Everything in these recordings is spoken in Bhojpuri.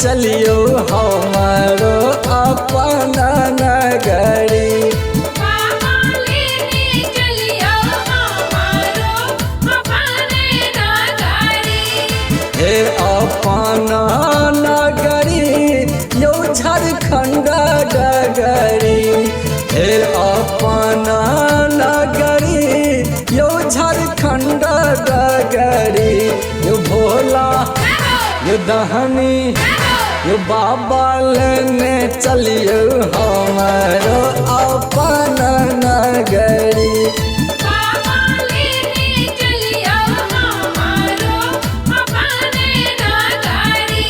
चलियो हमारो अपन नगरी। बाबा लेने चलियो हमारो अपने नगरी। हे अपन नगरी यो झारखंड डगरी। हे अपन नगरी यो झारखंड डगरी। यो भोला यो दहनी यो बाबा लेने चलियो हमारो अपन नगरी। बाबा लेने चलियो हमारो अपने नगरी।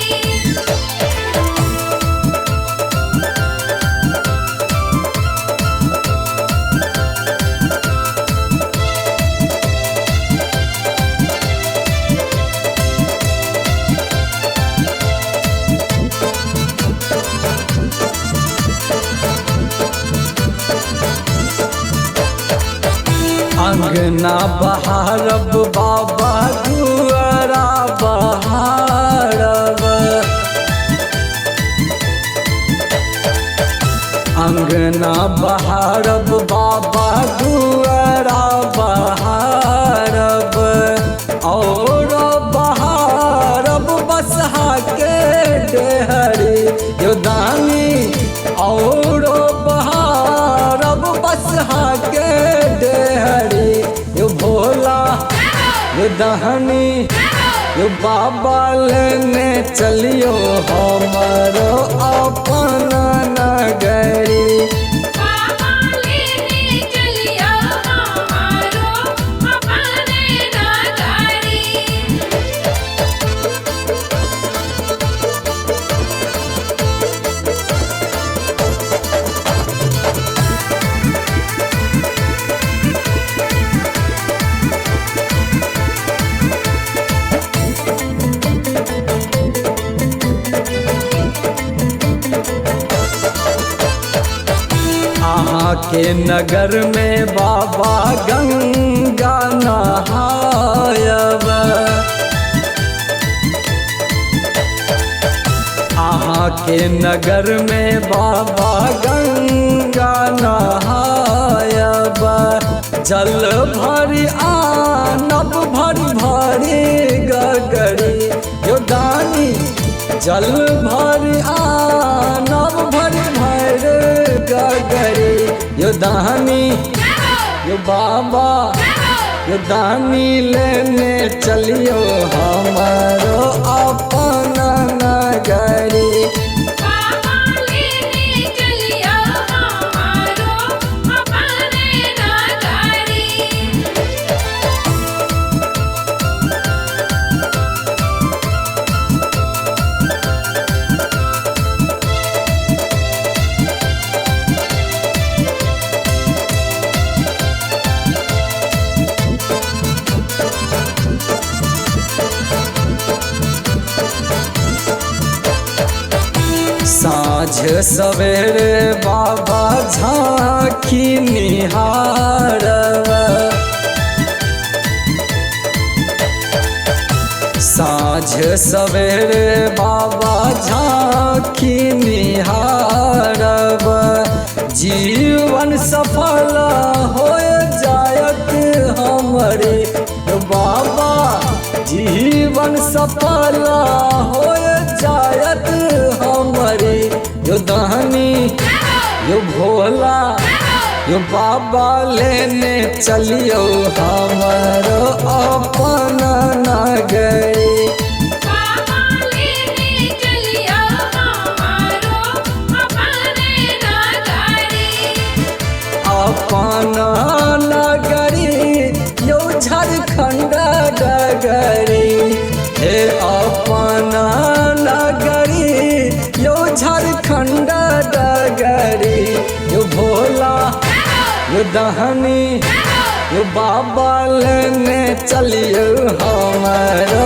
अंगना बहारब बाबा दुआरा बहारब। अंगना बहारब बाबा दुआरा बहारब। और बहारब बसहा के डेहरी यो दानी। और बहारब बसहा के डेहरी यो भोला यो दहनी यो बाबा लेने चलियो हमारो अपन नगरी। बाबा लेने चलियो हमारो अपने नगरी। अहाँ के नगर में बाबा गंगा नहायब। अहाँ के नगर में बाबा गंगा नहायब। जल भरी आनब भरी भरी गगरी यो दानी। जल भरी आनब भरी भरी गगरी यो दानी यो बाबा यो दानी लेने चलियो हमारो अपन नगरी। बाबा लेने चलियो हमारो अपने नगरी। साँझ सवेरे बाबा झांकी निहारब। साँझ सवेरे बाबा झांकी निहारब। जीवन सफल हो जायत हमरे बाबा। जीवन सफल हो जायत हमरे यो दहनी यो भोला यो बाबा लेने चलियो हमारो अपन नगरी। बाबा लेने चलियो हमारो अपने नगरी। अपन नगरी यो झारखंड डगरी। हे अपन नगरी यो झारखंड डगरी यो भोला यो दहनी यो बाबा लेने चलियो हमारो